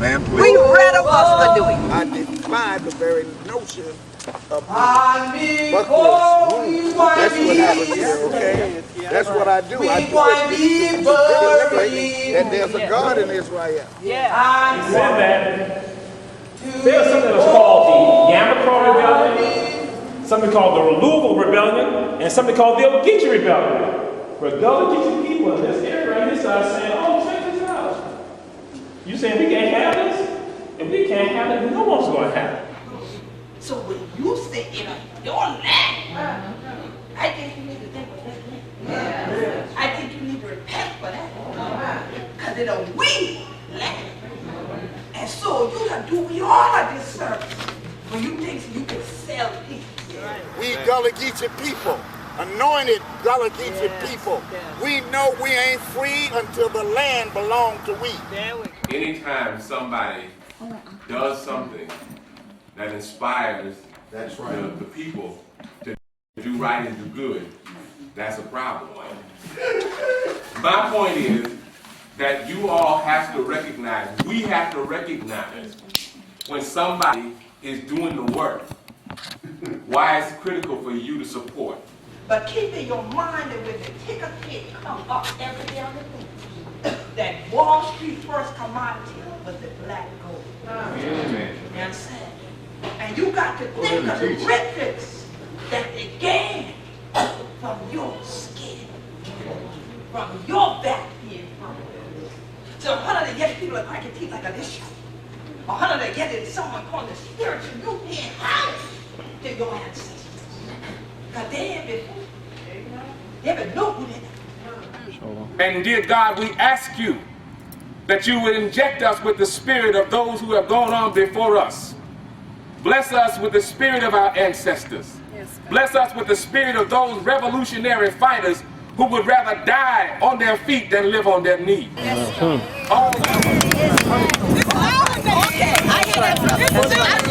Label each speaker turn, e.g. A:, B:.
A: ma'am, please.
B: We rather us do it.
A: I defy the very notion of the buckless rule. That's what happens here, okay? That's what I do. I do it to deliberate that there's a God in Israel.
C: Yeah. He said that there was something that was called the Yamacraw Rebellion, something called the Reluval Rebellion, and something called the Geechee Rebellion. Where Gullah Geechee people in this area right here are saying, oh, check this out. You saying we can't have this? If we can't have it, no one's going to have it.
B: So when you say in your land, I think you need to think of that. I think you need to repent for that. Because it's a we land. And so you have do we all a disservice when you think you can sell people.
A: We Gullah Geechee people, anointed Gullah Geechee people, we know we ain't free until the land belongs to we.
D: Anytime somebody does something that inspires the people to do right and do good, that's a problem. My point is that you all have to recognize, we have to recognize when somebody is doing the work, why it's critical for you to support.
B: But keep in your mind that when the ticker pit come up every day on the news, that Wall Street first commodity was the black gold. You understand? And you got to think of the riches that they gain from your skin, from your back being from. So 100 of the people are cracking teeth like a dish. 100 of the someone called the spiritual, you being higher than your ancestors. Because they ain't been fooled. They've been no good in it.
D: And dear God, we ask you that you would inject us with the spirit of those who have gone on before us. Bless us with the spirit of our ancestors. Bless us with the spirit of those revolutionary fighters who would rather die on their feet than live on their knees.
E: I hear that.